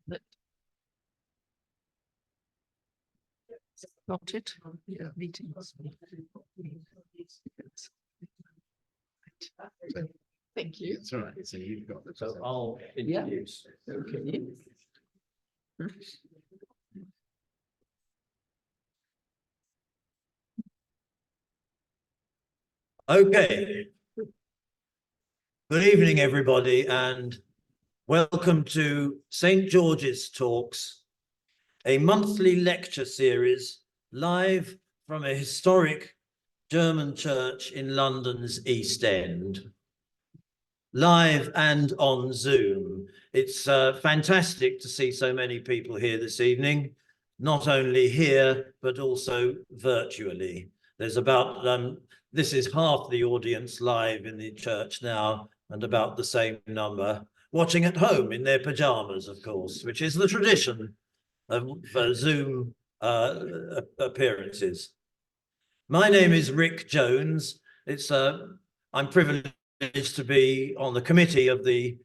Got it. Yeah, meetings. Thank you. That's all right. So you've got the. So I'll introduce. Yeah. Okay. Okay. Good evening, everybody, and welcome to St. George's Talks, a monthly lecture series live from a historic German church in London's East End. Live and on Zoom. It's fantastic to see so many people here this evening, not only here, but also virtually. There's about, this is half the audience live in the church now, and about the same number watching at home in their pajamas, of course, which is the tradition of Zoom appearances. My name is Rick Jones. I'm privileged to be on the committee of the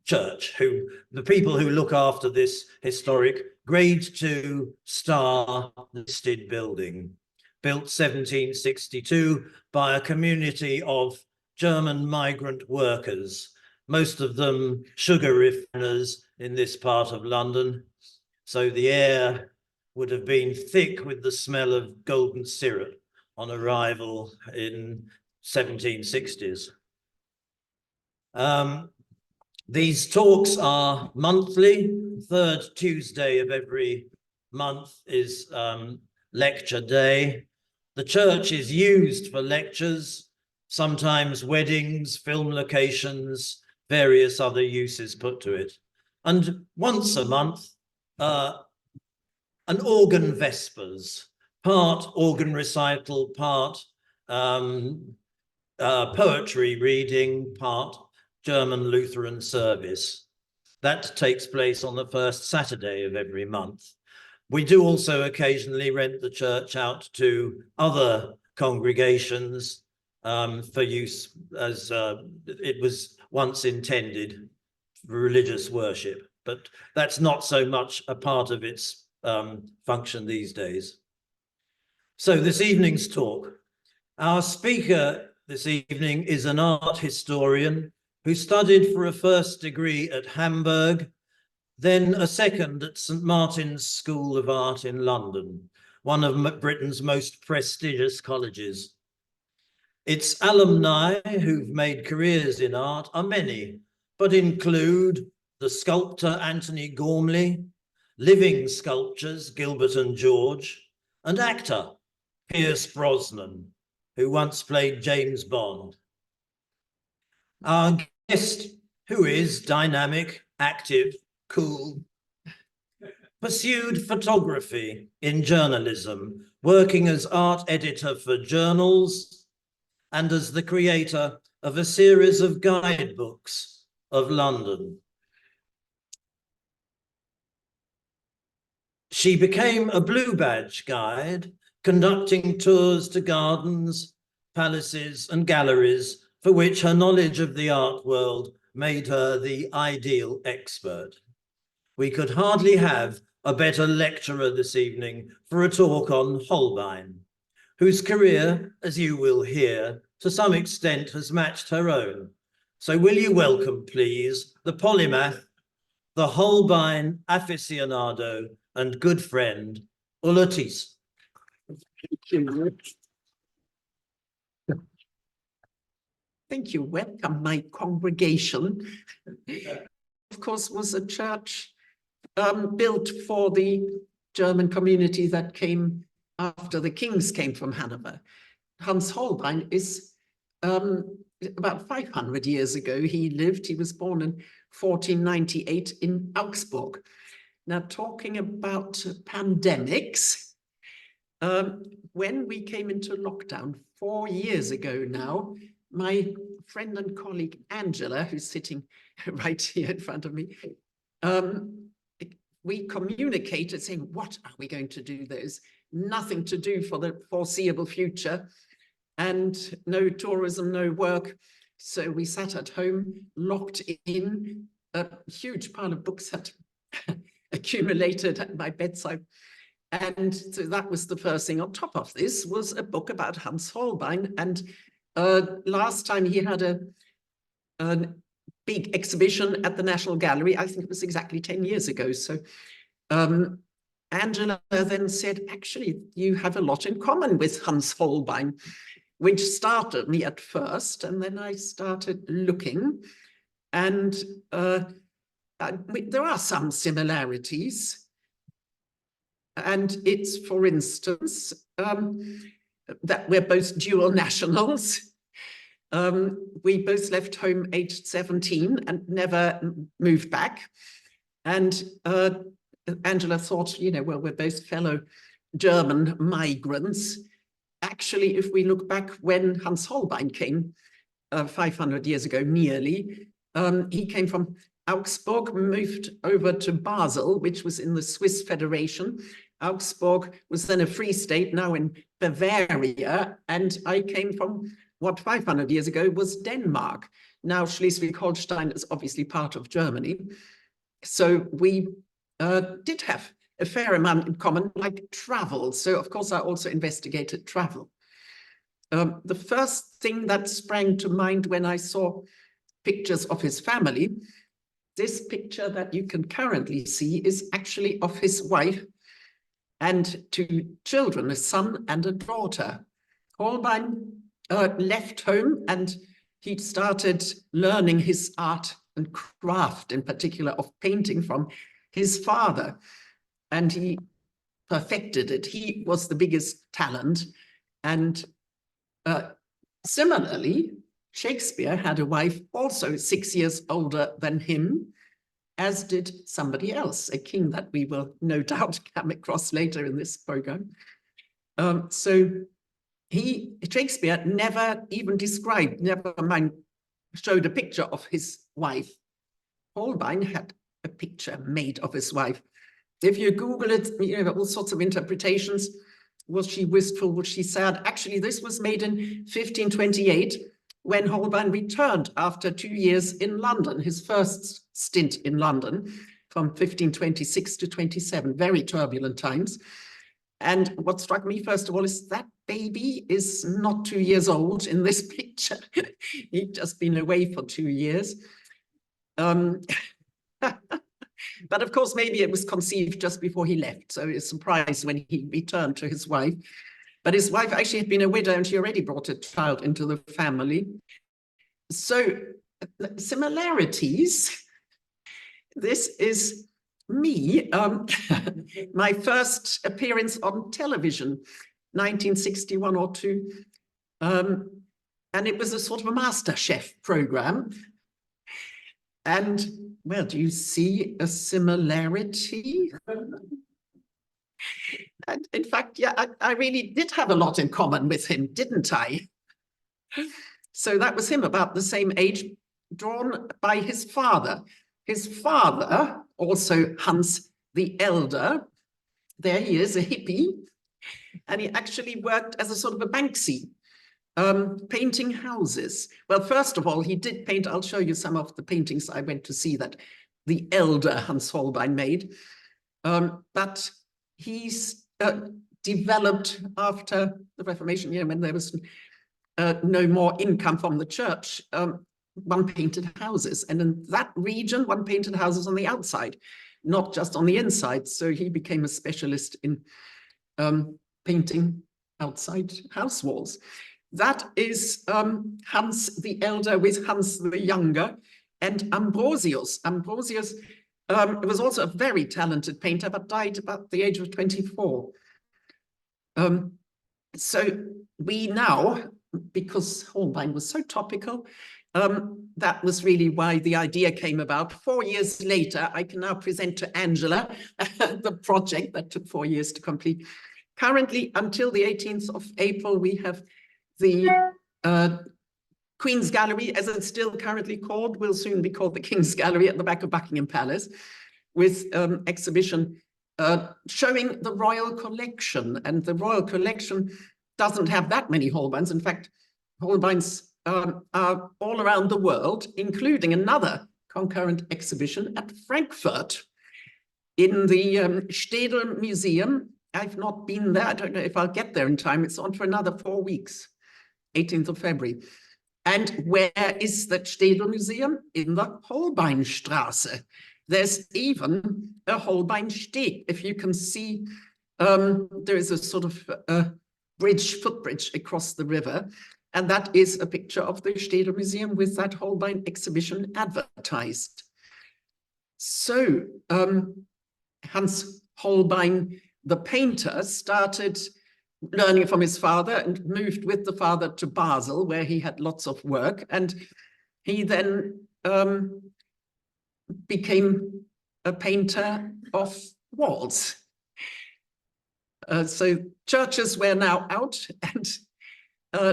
church, the people who look after this historic Grade 2 star listed building, built 1762 by a community of German migrant workers, most of them sugar refiners in this part of London. So the air would have been thick with the smell of golden syrup on arrival in 1760s. These talks are monthly. Third Tuesday of every month is lecture day. The church is used for lectures, sometimes weddings, film locations, various other uses put to it. And once a month, an organ vespers, part organ recital, part poetry reading, part German Lutheran service. That takes place on the first Saturday of every month. We do also occasionally rent the church out to other congregations for use as it was once intended for religious worship, but that's not so much a part of its function these days. So this evening's talk, our speaker this evening is an art historian who studied for a first degree at Hamburg, then a second at St. Martin's School of Art in London, one of Britain's most prestigious colleges. Its alumni who've made careers in art are many, but include the sculptor Anthony Gormley, living sculptors Gilbert and George, and actor Pierce Brosnan, who once played James Bond. Our guest, who is dynamic, active, cool, pursued photography in journalism, working as art editor for journals and as the creator of a series of guidebooks of London. She became a Blue Badge guide, conducting tours to gardens, palaces, and galleries for which her knowledge of the art world made her the ideal expert. We could hardly have a better lecturer this evening for a talk on Holbein, whose career, as you will hear, to some extent has matched her own. So will you welcome, please, the polymath, the Holbein aficionado and good friend, Ulla Thiessen. Thank you. Welcome, my congregation. Of course, was a church built for the German community that came after the kings came from Hanover. Hans Holbein is about 500 years ago. He lived, he was born in 1498 in Augsburg. Now, talking about pandemics, when we came into lockdown 4 years ago now, my friend and colleague Angela, who's sitting right here in front of me, we communicated saying, what are we going to do? There's nothing to do for the foreseeable future and no tourism, no work. So we sat at home, locked in. A huge pile of books had accumulated at my bedside. And so that was the first thing. On top of this was a book about Hans Holbein. And last time he had a big exhibition at the National Gallery, I think it was exactly 10 years ago. So Angela then said, actually, you have a lot in common with Hans Holbein, which startled me at first. And then I started looking, and there are some similarities. And it's, for instance, that we're both dual nationals. We both left home aged 17 and never moved back. And Angela thought, you know, well, we're both fellow German migrants. Actually, if we look back when Hans Holbein came 500 years ago, nearly, he came from Augsburg, moved over to Basel, which was in the Swiss Federation. Augsburg was then a free state, now in Bavaria. And I came from what 500 years ago was Denmark. Now Schleswig-Holstein is obviously part of Germany. So we did have a fair amount in common, like travel. So of course I also investigated travel. The first thing that sprang to mind when I saw pictures of his family, this picture that you can currently see is actually of his wife and two children, a son and a daughter. Holbein left home and he started learning his art and craft, in particular of painting, from his father. And he perfected it. He was the biggest talent. And similarly, Shakespeare had a wife also 6 years older than him, as did somebody else, a king that we will no doubt come across later in this program. So Shakespeare never even described, never mind, showed a picture of his wife. Holbein had a picture made of his wife. If you Google it, you know, all sorts of interpretations. Was she wistful? Was she sad? Actually, this was made in 1528 when Holbein returned after 2 years in London, his first stint in London from 1526 to 27, very turbulent times. And what struck me, first of all, is that baby is not 2 years old in this picture. He'd just been away for 2 years. But of course, maybe it was conceived just before he left. So it's surprised when he returned to his wife. But his wife actually had been a widow and she already brought a child into the family. So similarities. This is me, my first appearance on television, 1961 or 2. And it was a sort of a MasterChef program. And, well, do you see a similarity? And in fact, yeah, I really did have a lot in common with him, didn't I? So that was him, about the same age, drawn by his father. His father, also Hans the Elder, there he is, a hippie, and he actually worked as a sort of a Banksy, painting houses. Well, first of all, he did paint, I'll show you some of the paintings I went to see that the elder Hans Holbein made, but he's developed after the Reformation, you know, when there was no more income from the church, one painted houses. And in that region, one painted houses on the outside, not just on the inside. So he became a specialist in painting outside house walls. That is Hans the Elder with Hans the Younger and Ambrosius. Ambrosius was also a very talented painter, but died about the age of 24. So we now, because Holbein was so topical, that was really why the idea came about. 4 years later, I can now present to Angela the project that took 4 years to complete. Currently, until the 18th of April, we have the Queen's Gallery, as it's still currently called, will soon be called the King's Gallery at the back of Buckingham Palace, with exhibition showing the royal collection. And the royal collection doesn't have that many Holbeins. In fact, Holbeins are all around the world, including another concurrent exhibition at Frankfurt. in the Städel Museum. I've not been there. I don't know if I'll get there in time. It's on for another 4 weeks, 18th of February. And where is the Städel Museum? In the Holbeinstraße. There's even a Holbeinsteg. If you can see, there is a sort of footbridge across the river. And that is a picture of the Städel Museum with that Holbein exhibition advertised. So Hans Holbein, the painter, started learning from his father and moved with the father to Basel, where he had lots of work. And he then became a painter of walls. So churches were now out and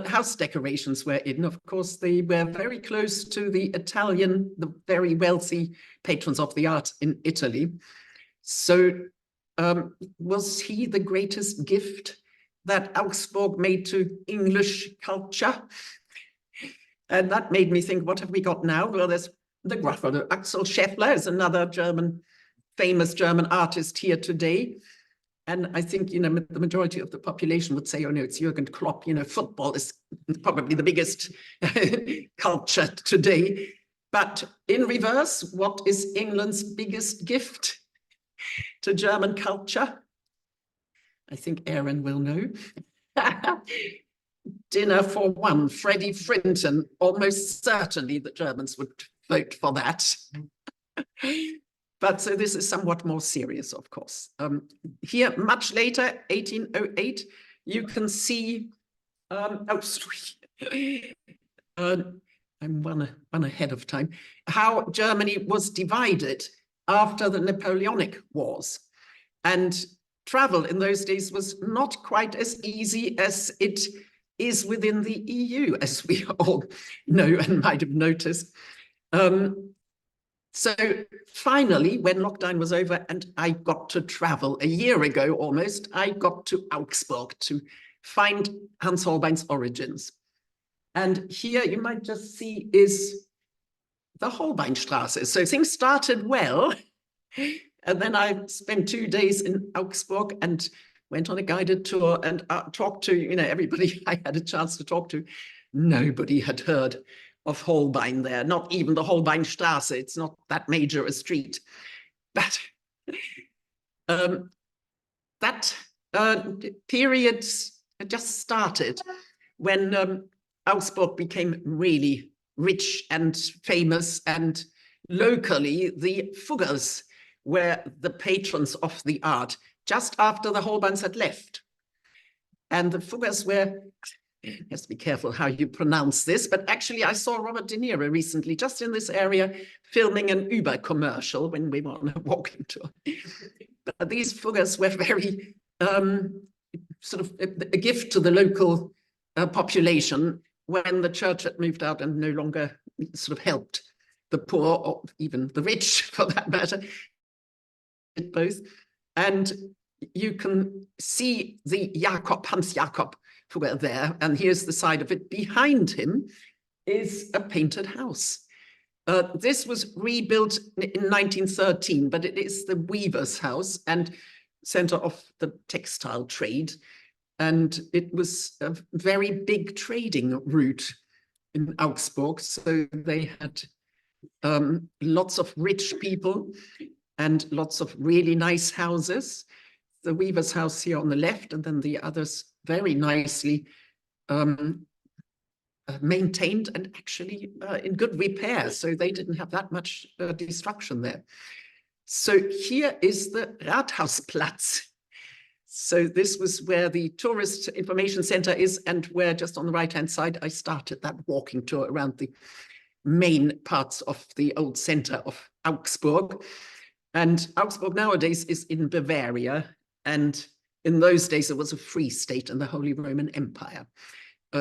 house decorations were in. Of course, they were very close to the very wealthy patrons of the art in Italy. So was he the greatest gift that Augsburg made to English culture? And that made me think, what have we got now? Well, there's the grapher. Axel Scheffler is another famous German artist here today. And I think, the majority of the population would say, oh no, it's Jürgen Klopp. Football is probably the biggest culture today. But in reverse, what is England's biggest gift to German culture? I think Aaron will know. Dinner for one, Freddie Frinton. Almost certainly the Germans would vote for that. But so this is somewhat more serious, of course. Here, much later, 1808, you can see, I'm one ahead of time, how Germany was divided after the Napoleonic Wars. And travel in those days was not quite as easy as it is within the EU, as we all know and might have noticed. So finally, when lockdown was over and I got to travel a year ago almost, I got to Augsburg to find Hans Holbein's origins. And here you might just see is the Holbeinstraße. So things started well. And then I spent 2 days in Augsburg and went on a guided tour and talked to, everybody I had a chance to talk to. Nobody had heard of Holbein there, not even the Holbeinstraße. It's not that major a street. But that period just started when Augsburg became really rich and famous, and locally the Fuggers were the patrons of the art just after the Holbeins had left. And the Fuggers were, you have to be careful how you pronounce this, but actually I saw Robert De Niro recently just in this area filming an Uber commercial when we were on a walking tour. But these Fuggers were very sort of a gift to the local population when the church had moved out and no longer sort of helped the poor or even the rich for that matter, both. And you can see the Hans Jakob Fugger there, and here's the side of it. Behind him is a painted house. This was rebuilt in 1913, but it is the weaver's house and center of the textile trade. And it was a very big trading route in Augsburg. So they had lots of rich people and lots of really nice houses. The weaver's house here on the left, and then the others very nicely maintained and actually in good repair. So they didn't have that much destruction there. So here is the Rathausplatz. So this was where the tourist information center is, and where just on the right-hand side, I started that walking tour around the main parts of the old center of Augsburg. And Augsburg nowadays is in Bavaria. And in those days, it was a free state in the Holy Roman Empire.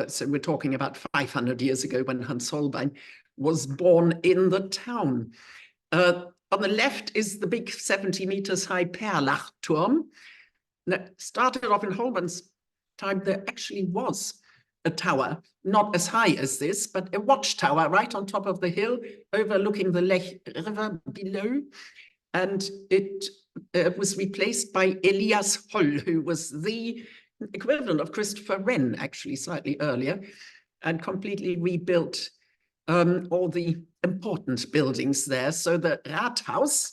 So we're talking about 500 years ago when Hans Holbein was born in the town. On the left is the big 70 meters high Perlachturm. That started off in Holbein's time. There actually was a tower, not as high as this, but a watchtower right on top of the hill overlooking the Lech River below. And it was replaced by Elias Holl, who was the equivalent of Christopher Wren, actually slightly earlier, and completely rebuilt all the important buildings there. So the Rathaus,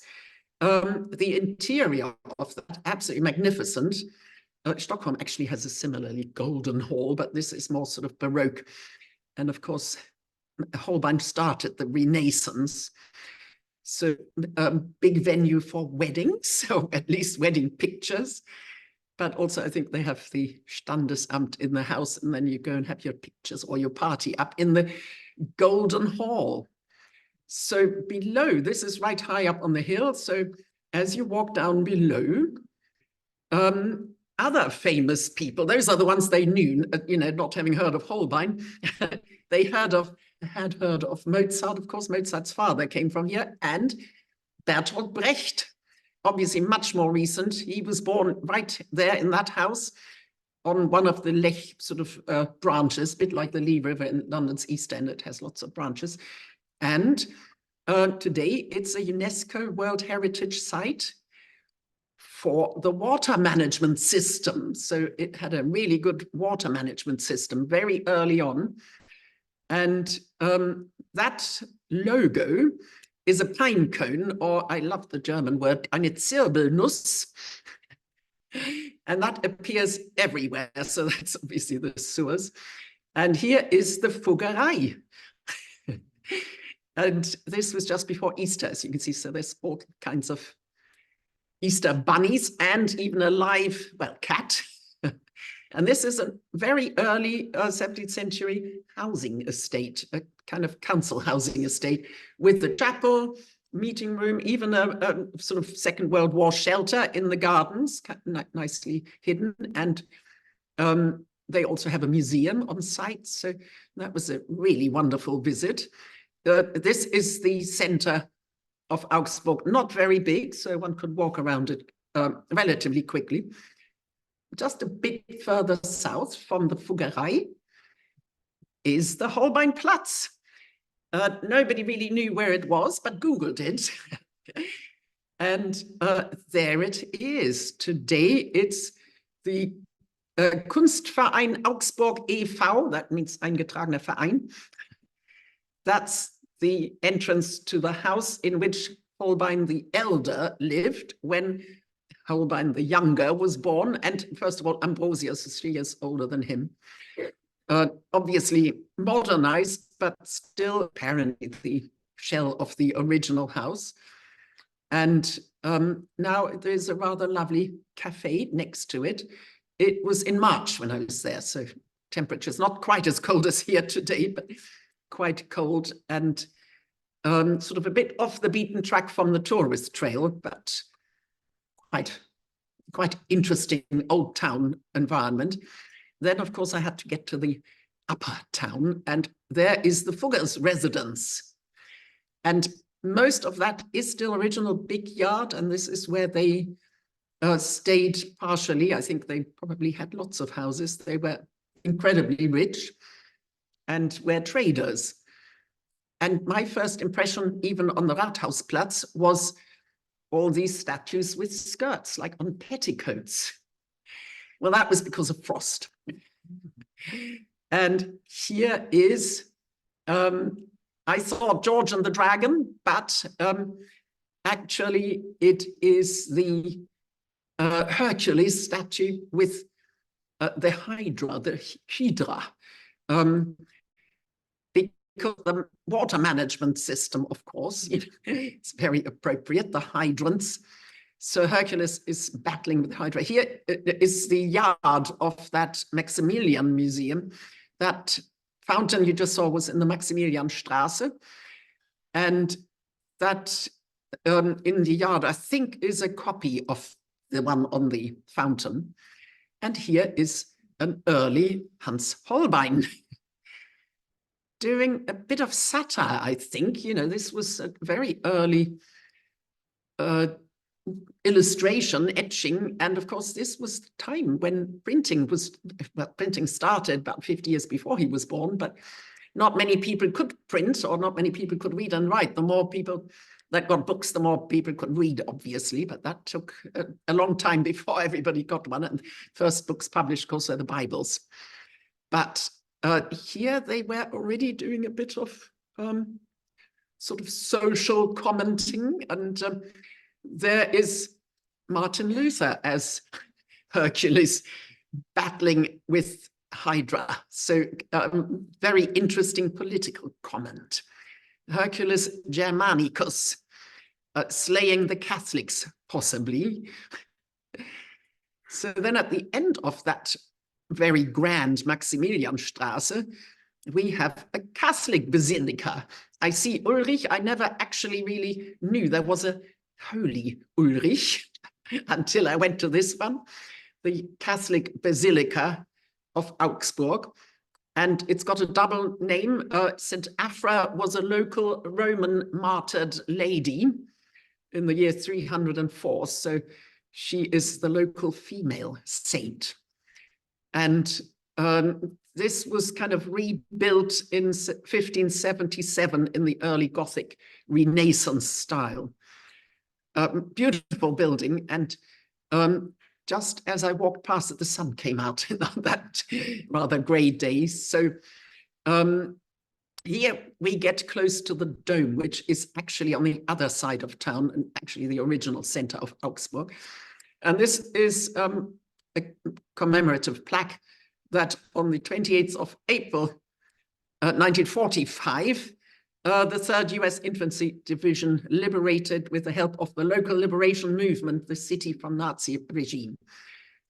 the interior of that, absolutely magnificent. Stockholm actually has a similarly golden hall, but this is more sort of Baroque. And of course, Holbein started the Renaissance. So big venue for weddings, or at least wedding pictures. But also I think they have the Standesamt in the house, and then you go and have your pictures or your party up in the Golden Hall. So below, this is right high up on the hill. So as you walk down below, other famous people, those are the ones they knew, not having heard of Holbein, they had heard of Mozart. Of course, Mozart's father came from here, and Bertolt Brecht, obviously much more recent. He was born right there in that house on one of the Lech sort of branches, a bit like the Lee River in London's East End. It has lots of branches. And today it's a UNESCO World Heritage Site for the water management system. So it had a really good water management system very early on. And that logo is a pine cone, or I love the German word, eine Zirbelnuss. And that appears everywhere. So that's obviously the sewers. And here is the Fuggerei. And this was just before Easter, as you can see. So there's all kinds of Easter bunnies and even a live, cat. And this is a very early 17th century housing estate, a kind of council housing estate with the chapel, meeting room, even a sort of Second World War shelter in the gardens, nicely hidden. And they also have a museum on site. So that was a really wonderful visit. This is the center of Augsburg, not very big, so one could walk around it relatively quickly. Just a bit further south from the Fuggerei is the Holbeinplatz. Nobody really knew where it was, but Googled it. And there it is. Today it's the Kunstverein Augsburg e.V., that means eingetragener Verein. That's the entrance to the house in which Holbein the Elder lived when Holbein the Younger was born. And first of all, Ambrosius is 3 years older than him. Obviously modernized, but still apparently the shell of the original house. And now there's a rather lovely cafe next to it. It was in March when I was there, so temperature's not quite as cold as here today, but quite cold and sort of a bit off the beaten track from the tourist trail, but quite interesting old town environment. Then, of course, I had to get to the upper town, and there is the Fugger's residence. And most of that is still original big yard, and this is where they stayed partially. I think they probably had lots of houses. They were incredibly rich and were traders. And my first impression, even on the Rathausplatz, was all these statues with skirts, like on petticoats. Well, that was because of frost. And here is, I saw George and the Dragon, but actually it is the Hercules statue with the Hydra, because the water management system, of course, it's very appropriate, the hydrants. So Hercules is battling with Hydra. Here is the yard of that Maximilian Museum. That fountain you just saw was in the Maximilianstraße. And that in the yard, I think, is a copy of the one on the fountain. And here is an early Hans Holbein doing a bit of satire, I think. This was a very early illustration, etching. And of course, this was the time when printing started about 50 years before he was born, but not many people could print, or not many people could read and write. The more people that got books, the more people could read, obviously, but that took a long time before everybody got one. And first books published, of course, were the Bibles. But here they were already doing a bit of sort of social commenting. And there is Martin Luther as Hercules battling with Hydra. So very interesting political comment. Hercules Germanicus, slaying the Catholics, possibly. So then at the end of that very grand Maximilianstraße, we have a Catholic basilica. I see Ulrich. I never actually really knew there was a holy Ulrich until I went to this one, the Catholic Basilica of Augsburg. And it's got a double name. St. Afra was a local Roman martyred lady in the year 304. So she is the local female saint. And this was kind of rebuilt in 1577 in the early Gothic Renaissance style. Beautiful building. And just as I walked past it, the sun came out in that rather grey day. So here we get close to the dome, which is actually on the other side of town and actually the original center of Augsburg. And this is a commemorative plaque that on the 28th of April, 1945, the 3rd US Infantry Division liberated, with the help of the local liberation movement, the city from Nazi regime.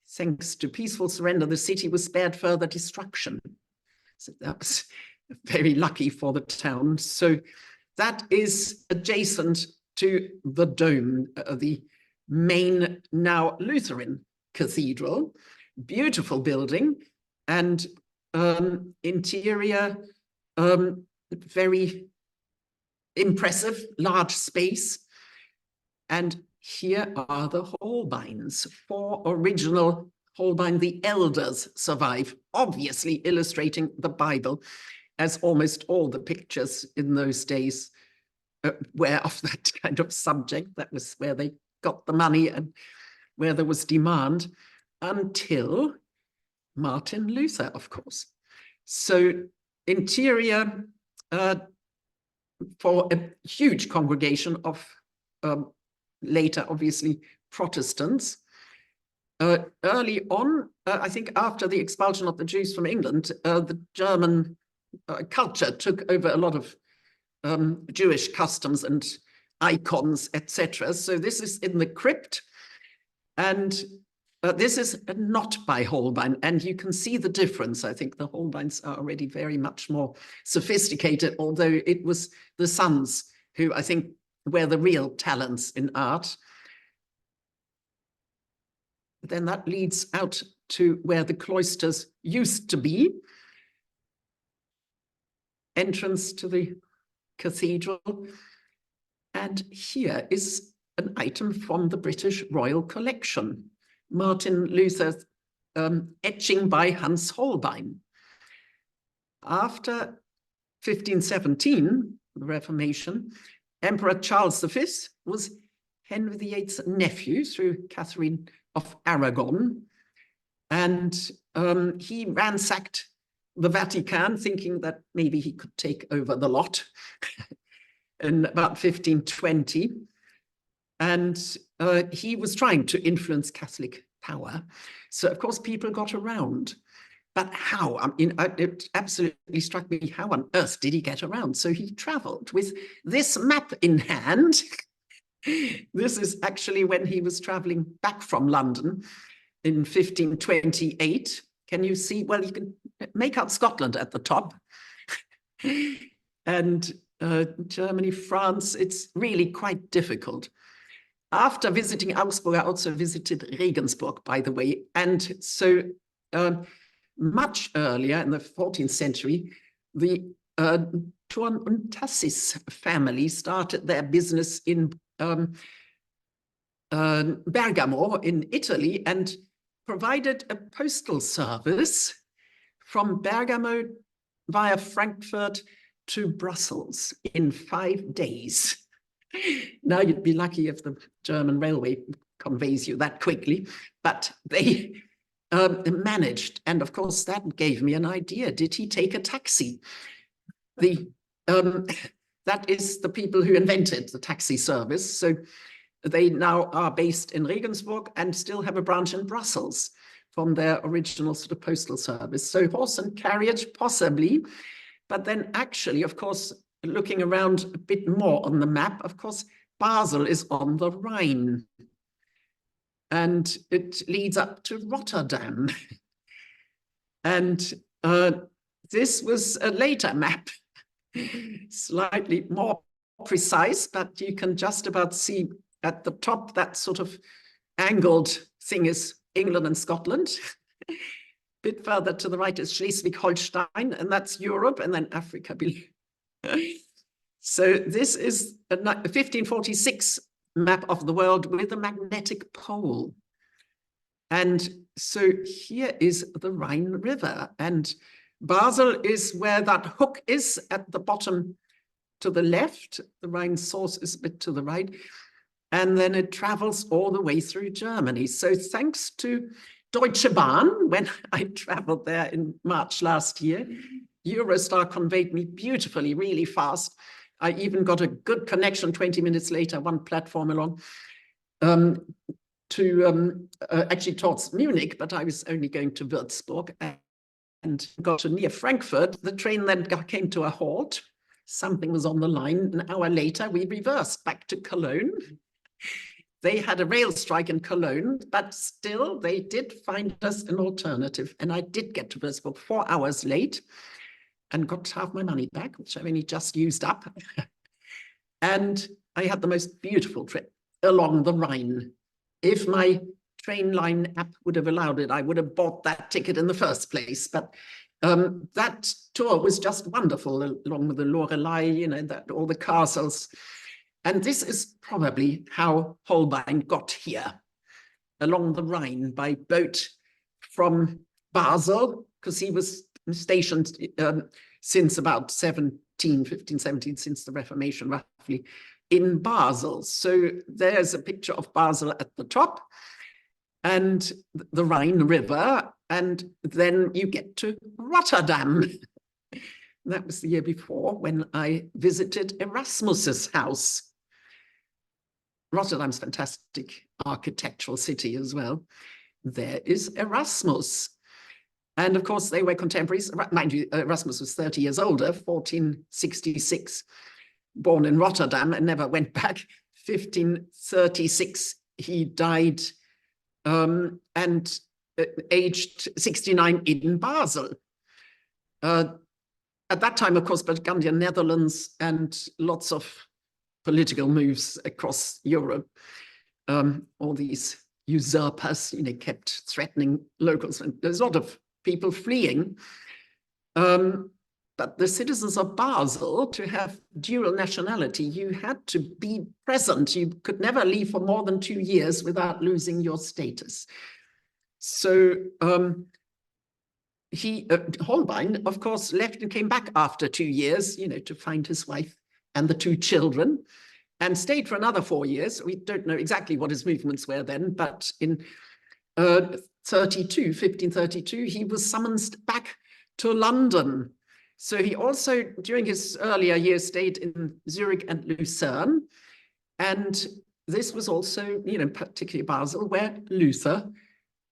Thanks to peaceful surrender, the city was spared further destruction. So that was very lucky for the town. So that is adjacent to the dome, the main now Lutheran cathedral. Beautiful building, and interior very impressive, large space. And here are the Holbeins, 4 original Holbein the elders survive, obviously illustrating the Bible, as almost all the pictures in those days were of that kind of subject. That was where they got the money and where there was demand, until Martin Luther, of course. So interior for a huge congregation of later, obviously, Protestants. Early on, I think after the expulsion of the Jews from England, the German culture took over a lot of Jewish customs and icons, etc. So this is in the crypt, and this is not by Holbein, and you can see the difference. I think the Holbeins are already very much more sophisticated, although it was the sons who I think were the real talents in art. Then that leads out to where the cloisters used to be. Entrance to the cathedral. And here is an item from the British Royal Collection. Martin Luther's etching by Hans Holbein. After 1517, the Reformation, Emperor Charles V was Henry VIII's nephew through Catherine of Aragon. And he ransacked the Vatican, thinking that maybe he could take over the lot in about 1520. And he was trying to influence Catholic power. So, of course, people got around. But how? I mean, it absolutely struck me, how on earth did he get around? So he traveled with this map in hand. This is actually when he was traveling back from London in 1528. Can you see? Well, you can make out Scotland at the top. And Germany, France, it's really quite difficult. After visiting Augsburg, I also visited Regensburg, by the way. And so much earlier in the 14th century, the Thurn und Tassis family started their business in Bergamo in Italy and provided a postal service from Bergamo via Frankfurt to Brussels in 5 days. Now you'd be lucky if the German railway conveys you that quickly, but they managed. And of course, that gave me an idea. Did he take a taxi? That is the people who invented the taxi service. So they now are based in Regensburg and still have a branch in Brussels from their original sort of postal service. So horse and carriage, possibly. But then actually, of course, looking around a bit more on the map, of course, Basel is on the Rhine. And it leads up to Rotterdam. And this was a later map, slightly more precise, but you can just about see at the top, that sort of angled thing is England and Scotland. A bit further to the right is Schleswig-Holstein, and that's Europe, and then Africa below. So this is a 1546 map of the world with a magnetic pole. And so here is the Rhine River, and Basel is where that hook is at the bottom to the left. The Rhine source is a bit to the right, and then it travels all the way through Germany. So thanks to Deutsche Bahn, when I traveled there in March last year, Eurostar conveyed me beautifully, really fast. I even got a good connection 20 minutes later, one platform along, actually towards Munich, but I was only going to Würzburg and got to near Frankfurt. The train then came to a halt. Something was on the line. An hour later, we reversed back to Cologne. They had a rail strike in Cologne, but still they did find us an alternative. And I did get to Würzburg 4 hours late and got half my money back, which I've only just used up. And I had the most beautiful trip along the Rhine. If my train line app would have allowed it, I would have bought that ticket in the first place. But that tour was just wonderful, along with the Lorelei, you know, all the castles. And this is probably how Holbein got here, along the Rhine by boat from Basel, because he was stationed since about 15, 17, since the Reformation, roughly, in Basel. So there's a picture of Basel at the top and the Rhine River, and then you get to Rotterdam. That was the year before when I visited Erasmus's house. Rotterdam's fantastic architectural city as well. There is Erasmus. And of course, they were contemporaries. Mind you, Erasmus was 30 years older, 1466, born in Rotterdam and never went back. 1536, he died and aged 69 in Basel. At that time, of course, Burgundian Netherlands and lots of political moves across Europe. All these usurpers, you know, kept threatening locals. And there's a lot of people fleeing. But the citizens of Basel, to have dual nationality, you had to be present. You could never leave for more than 2 years without losing your status. So Holbein, of course, left and came back after 2 years, you know, to find his wife and the 2 children, and stayed for another 4 years. We don't know exactly what his movements were then, but in 1532, he was summoned back to London. So he also, during his earlier years, stayed in Zurich and Lucerne. And this was also, you know, particularly Basel, where Luther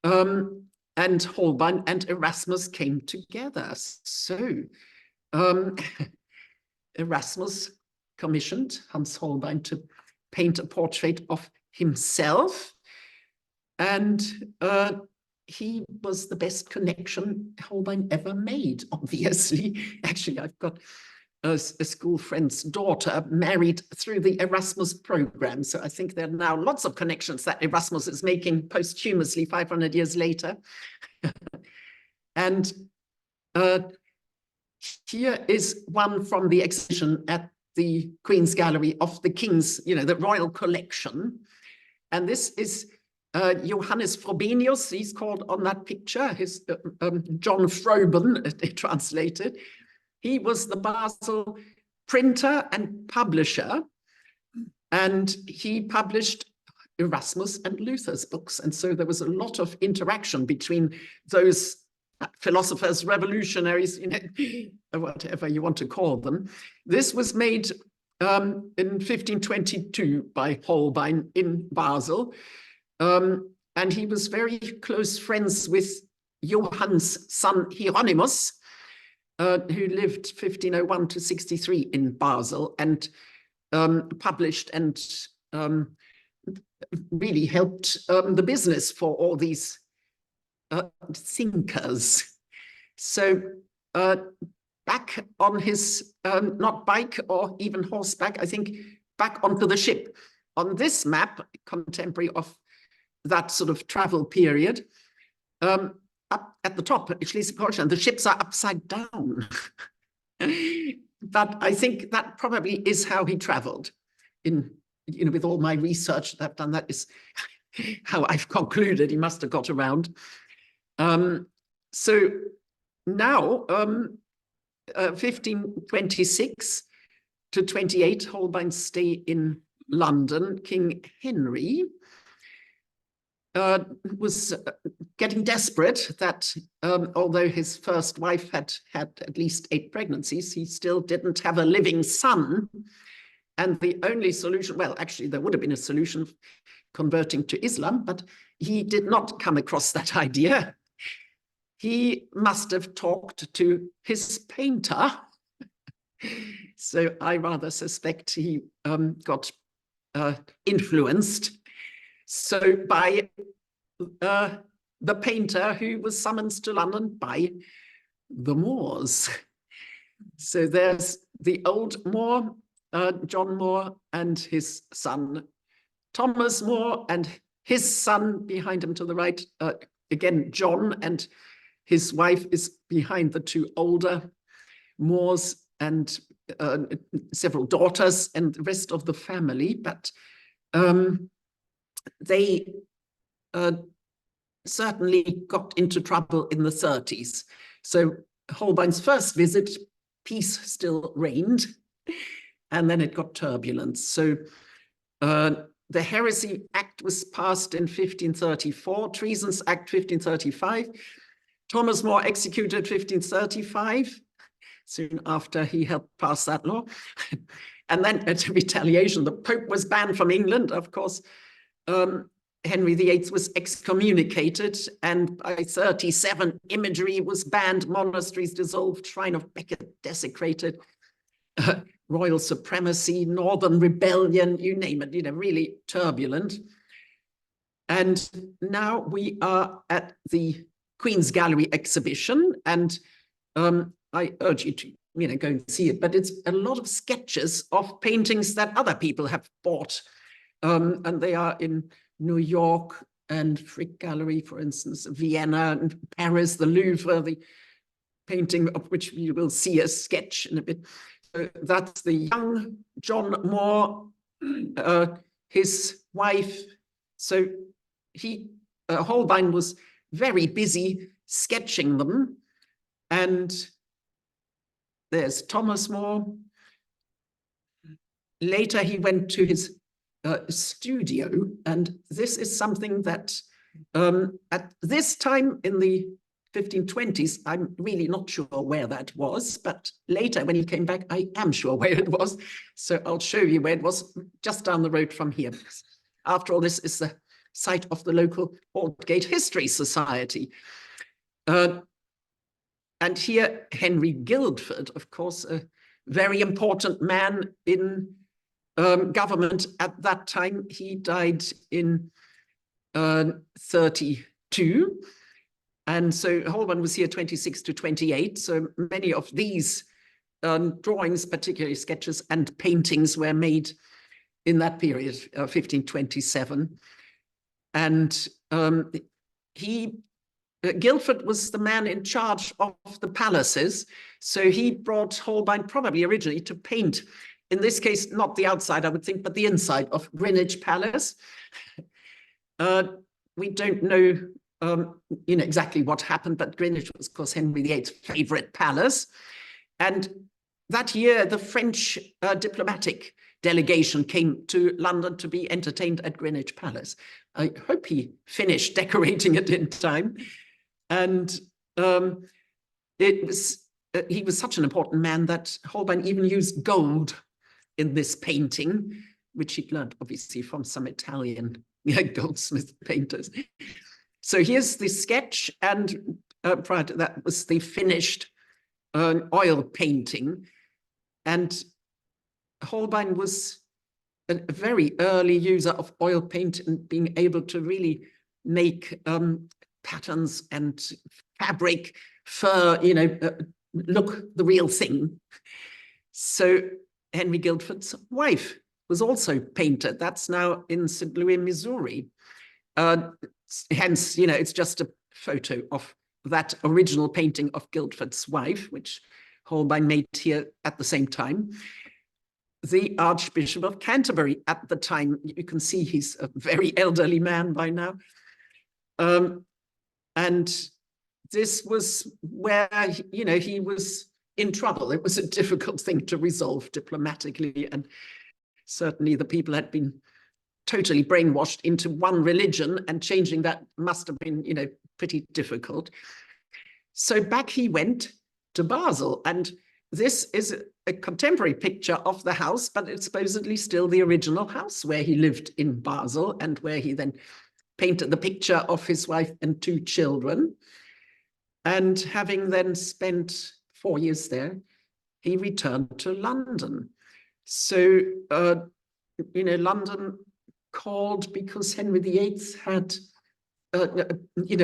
and Holbein and Erasmus came together. So Erasmus commissioned Hans Holbein to paint a portrait of himself. And he was the best connection Holbein ever made, obviously. Actually, I've got a school friend's daughter married through the Erasmus program. So I think there are now lots of connections that Erasmus is making posthumously 500 years later. And here is one from the exhibition at the Queen's Gallery of the King's, you know, the Royal Collection. And this is Johannes Frobenius, he's called on that picture, his John Froben, translated. He was the Basel printer and publisher. And he published Erasmus and Luther's books. And so there was a lot of interaction between those philosophers, revolutionaries, you know, whatever you want to call them. This was made in 1522 by Holbein in Basel. And he was very close friends with Johann's son Hieronymus, who lived 1501 to 63 in Basel, and published and really helped the business for all these thinkers. So back on his, not bike or even horseback, I think back onto the ship. On this map, contemporary of that sort of travel period, up at the top, Schleswig-Holstein, the ships are upside down. But I think that probably is how he traveled. In, you know, with all my research that I've done, that is how I've concluded he must have got around. So now, 1526 to 28, Holbein's stay in London, King Henry was getting desperate that although his first wife had at least 8 pregnancies, he still didn't have a living son. And the only solution, well, actually, there would have been a solution, converting to Islam, but he did not come across that idea. He must have talked to his painter. So I rather suspect he got influenced. So by the painter who was summoned to London by the Moors. So there's the old Moor, John Moore, and his son, Thomas Moore, and his son behind him to the right, again, John, and his wife is behind the 2 older Moors, and several daughters and the rest of the family. But they certainly got into trouble in the 30s. So Holbein's first visit, peace still reigned, and then it got turbulent. So the Heresy Act was passed in 1534, Treasons Act 1535, Thomas More executed 1535, soon after he helped pass that law. And then at retaliation, the Pope was banned from England, of course. Henry VIII was excommunicated, and by 37, imagery was banned, monasteries dissolved, Shrine of Becket desecrated, royal supremacy, Northern rebellion, you name it, you know, really turbulent. And now we are at the Queen's Gallery exhibition, and I urge you to, you know, go and see it, but it's a lot of sketches of paintings that other people have bought, and they are in New York and Frick Gallery, for instance, Vienna and Paris, the Louvre, the painting of which you will see a sketch in a bit. So that's the young John Moore, his wife. So Holbein was very busy sketching them. And there's Thomas More. Later, he went to his studio, and this is something that at this time in the 1520s, I'm really not sure where that was, but later when he came back, I am sure where it was. So I'll show you where it was, just down the road from here. After all, this is the site of the local Aldgate History Society. And here, Henry Guildford, of course, a very important man in government at that time. He died in 32. And so Holbein was here 26 to 28. So many of these drawings, particularly sketches and paintings, were made in that period, 1527. And Guildford was the man in charge of the palaces. So he brought Holbein probably originally to paint, in this case, not the outside, I would think, but the inside of Greenwich Palace. We don't know, exactly what happened, but Greenwich was, of course, Henry VIII's favorite palace. And that year, the French diplomatic delegation came to London to be entertained at Greenwich Palace. I hope he finished decorating it in time. And he was such an important man that Holbein even used gold in this painting, which he'd learned obviously from some Italian goldsmith painters. So here's the sketch, and prior to that was the finished oil painting. And Holbein was a very early user of oil paint and being able to really make patterns and fabric, fur, look the real thing. So Henry Guildford's wife was also painted. That's now in St. Louis, Missouri. Hence, it's just a photo of that original painting of Guildford's wife, which Holbein made here at the same time. The Archbishop of Canterbury at the time, you can see he's a very elderly man by now. And this was where, he was in trouble. It was a difficult thing to resolve diplomatically. And certainly the people had been totally brainwashed into one religion, and changing that must have been, pretty difficult. So back he went to Basel, and this is a contemporary picture of the house, but it's supposedly still the original house where he lived in Basel, and where he then painted the picture of his wife and 2 children. And having then spent 4 years there, he returned to London. So, London called because Henry VIII had,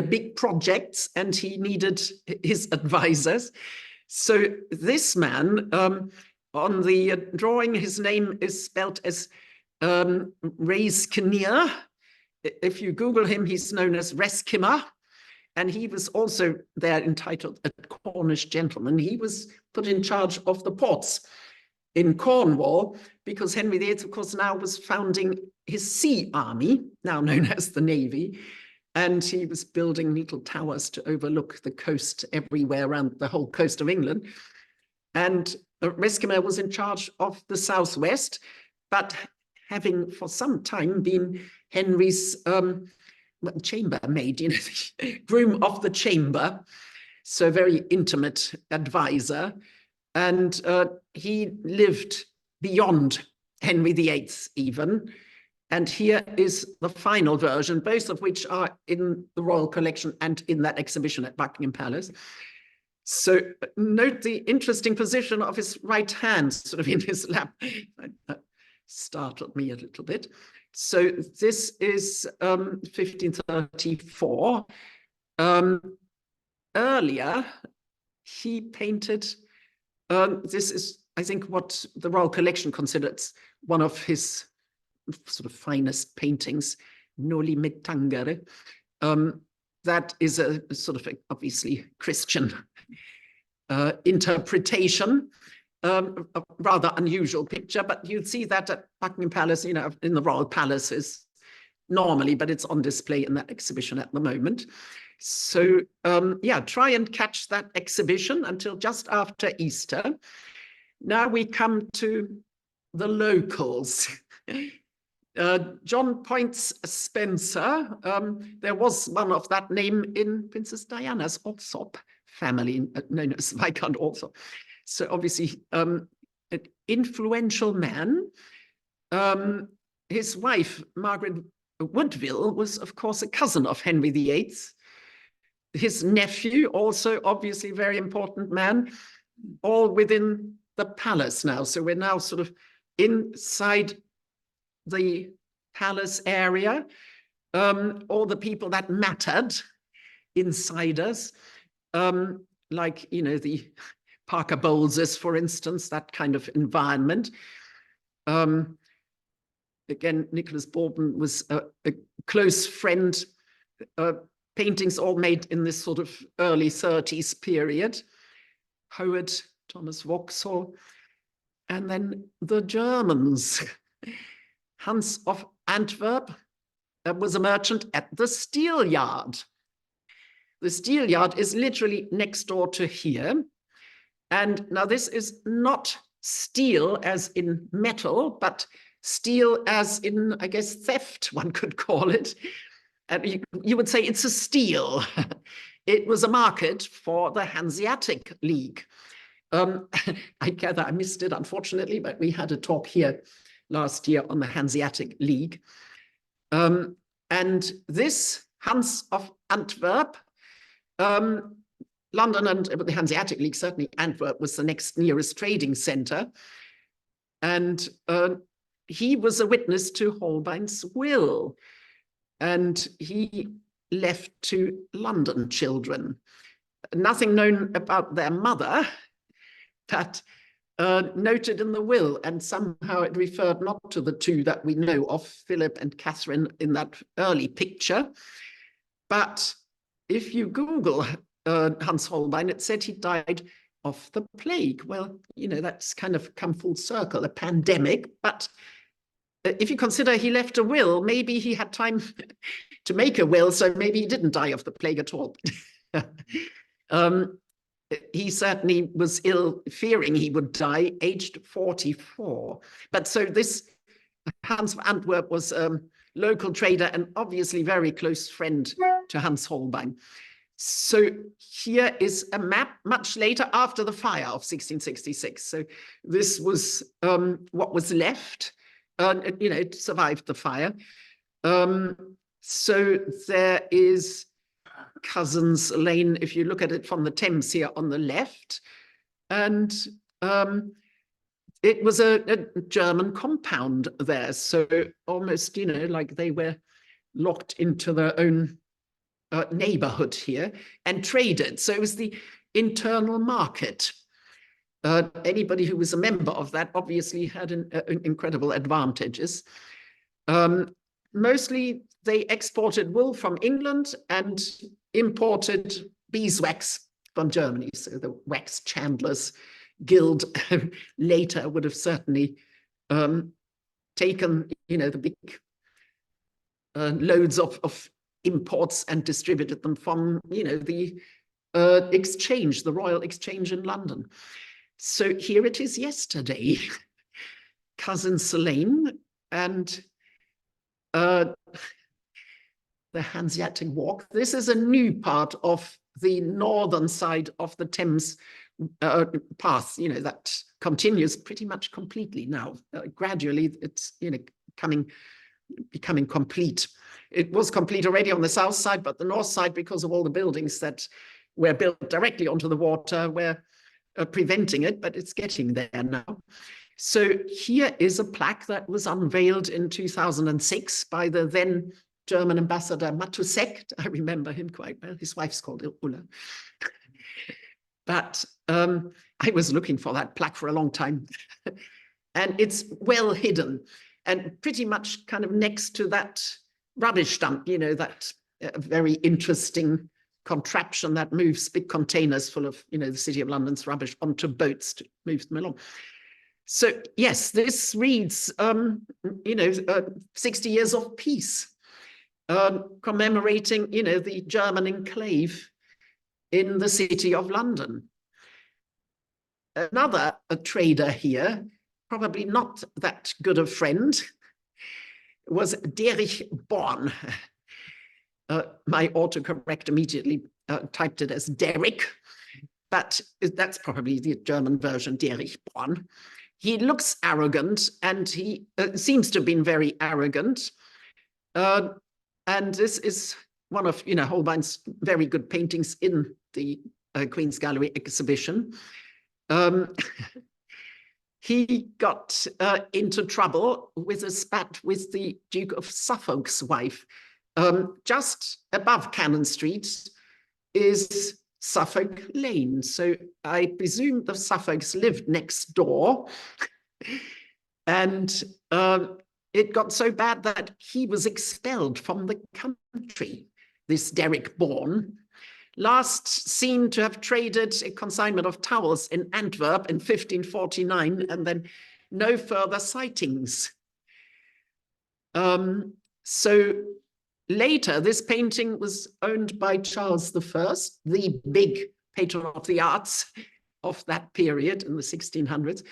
big projects, and he needed his advisors. So this man, on the drawing, his name is spelled as Reiskenier. If you Google him, he's known as Reskimmer. And he was also there entitled a Cornish gentleman. He was put in charge of the ports in Cornwall, because Henry VIII, of course, now was founding his sea army, now known as the Navy. And he was building little towers to overlook the coast everywhere around the whole coast of England. And Reskimmer was in charge of the southwest, but having for some time been Henry's chambermaid, groom of the chamber, so very intimate advisor. And he lived beyond Henry VIII even. And here is the final version, both of which are in the Royal Collection and in that exhibition at Buckingham Palace. So note the interesting position of his right hand, sort of in his lap. That startled me a little bit. So this is 1534. Earlier, he painted, this is, I think, what the Royal Collection considers one of his sort of finest paintings, Noli Me Tangere. That is a sort of obviously Christian interpretation, a rather unusual picture, but you'll see that at Buckingham Palace, in the royal palaces normally, but it's on display in that exhibition at the moment. So try and catch that exhibition until just after Easter. Now we come to the locals. John Poyntz Spencer, there was one of that name in Princess Diana's Alsop family, known as Viscount Alsop. So obviously an influential man. His wife, Margaret Woodville, was of course a cousin of Henry VIII. His nephew, also obviously very important man, all within the palace now. So we're now sort of inside the palace area, all the people that mattered, insiders, like, the Parker Bowleses, for instance, that kind of environment. Again, Nicholas Borden was a close friend, paintings all made in this sort of early 30s period. Howard, Thomas Vauxhall, and then the Germans. Hans of Antwerp was a merchant at the Steelyard. The Steelyard is literally next door to here. And now this is not steel as in metal, but steel as in, I guess, theft, one could call it. And you would say it's a steal. It was a market for the Hanseatic League. I gather I missed it, unfortunately, but we had a talk here last year on the Hanseatic League. And this Hans of Antwerp, London and the Hanseatic League, certainly Antwerp was the next nearest trading center. And he was a witness to Holbein's will. And he left 2 London children. Nothing known about their mother, but noted in the will, and somehow it referred not to the 2 that we know of, Philip and Catherine, in that early picture. But if you Google Hans Holbein, it said he died of the plague. Well, you know, that's kind of come full circle, a pandemic. But if you consider he left a will, maybe he had time to make a will, so maybe he didn't die of the plague at all. He certainly was ill, fearing he would die, aged 44. But so this Hans of Antwerp was a local trader and obviously very close friend to Hans Holbein. So here is a map much later, after the fire of 1666. So this was what was left. You know, it survived the fire. So there is Cousins Lane, if you look at it from the Thames here on the left. And it was a German compound there. So almost, you know, like they were locked into their own neighborhood here and traded. So it was the internal market. Anybody who was a member of that obviously had incredible advantages. Mostly they exported wool from England and imported beeswax from Germany. So the wax chandlers guild later would have certainly taken, you know, the big loads of imports and distributed them from, you know, the exchange, the Royal Exchange in London. So here it is yesterday, Cousins Lane, and the Hanseatic Walk. This is a new part of the northern side of the Thames path, you know, that continues pretty much completely now. Gradually, it's, you know, becoming complete. It was complete already on the south side, but the north side, because of all the buildings that were built directly onto the water, were preventing it, but it's getting there now. So here is a plaque that was unveiled in 2006 by the then German ambassador Matusek. I remember him quite well. His wife's called Ulla. But I was looking for that plaque for a long time. And it's well hidden and pretty much kind of next to that rubbish dump, you know, that very interesting contraption that moves big containers full of, you know, the City of London's rubbish onto boats to move them along. So yes, this reads, you know, 60 years of peace, commemorating, you know, the German enclave in the City of London. Another trader here, probably not that good a friend, was Derich Born. My autocorrect immediately typed it as Derek, but that's probably the German version, Derich Born. He looks arrogant, and he seems to have been very arrogant. And this is one of, you know, Holbein's very good paintings in the Queen's Gallery exhibition. He got into trouble with a spat with the Duke of Suffolk's wife. Just above Cannon Street is Suffolk Lane. So I presume the Suffolks lived next door. And it got so bad that he was expelled from the country, this Derek Bourne. Last seen to have traded a consignment of towels in Antwerp in 1549, and then no further sightings. So later, this painting was owned by Charles I, the big patron of the arts of that period in the 1600s.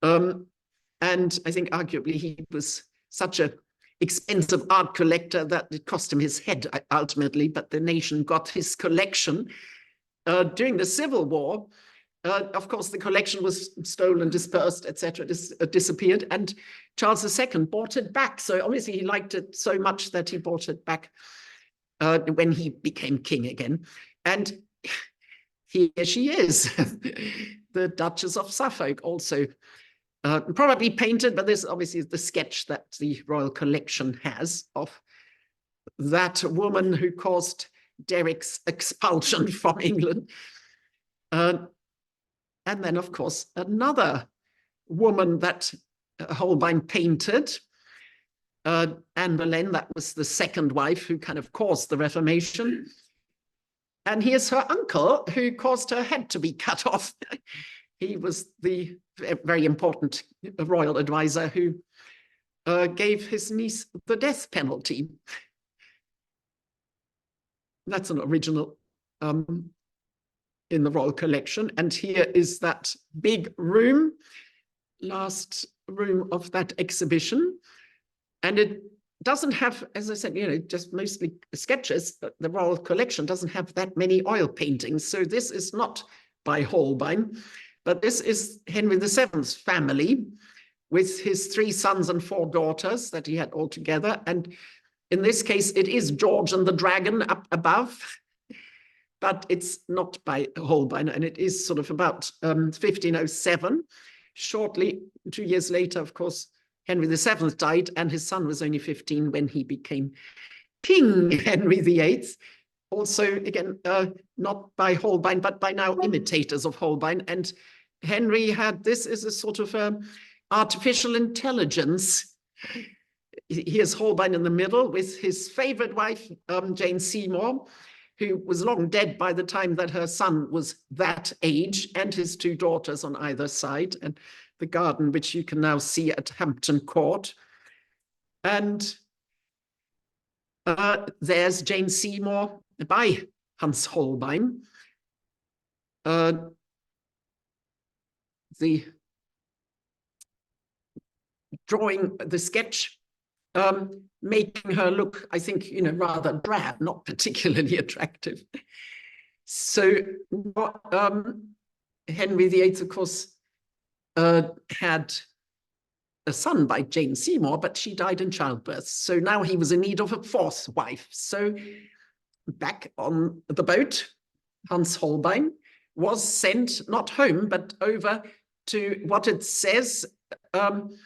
And I think arguably he was such an expensive art collector that it cost him his head ultimately, but the nation got his collection. During the Civil War, of course, the collection was stolen, dispersed, etc., disappeared, and Charles II bought it back. So obviously he liked it so much that he bought it back when he became king again. And here she is, the Duchess of Suffolk, also probably painted, but this obviously is the sketch that the Royal Collection has of that woman who caused Derrick's expulsion from England. And then, of course, another woman that Holbein painted, Anne Boleyn, that was the second wife who kind of caused the Reformation. And here's her uncle who caused her head to be cut off. He was the very important royal advisor who gave his niece the death penalty. That's an original in the Royal Collection. And here is that big room, last room of that exhibition. And it doesn't have, as I said, just mostly sketches. The Royal Collection doesn't have that many oil paintings. So this is not by Holbein, but this is Henry VII's family with his 3 sons and 4 daughters that he had all together. And in this case, it is George and the Dragon up above, but it's not by Holbein. And it is sort of about 1507. Shortly, 2 years later, of course, Henry VII died, and his son was only 15 when he became King Henry VIII. Also, again, not by Holbein, but by now imitators of Holbein. And Henry had, this is a sort of artificial intelligence. Here's Holbein in the middle with his favorite wife, Jane Seymour, who was long dead by the time that her son was that age, and his 2 daughters on either side, and the garden, which you can now see at Hampton Court. And there's Jane Seymour by Hans Holbein. The drawing, the sketch, making her look, I think, rather drab, not particularly attractive. So Henry VIII, of course, had a son by Jane Seymour, but she died in childbirth. So now he was in need of a 4th wife. So back on the boat, Hans Holbein was sent not home, but over to what it says to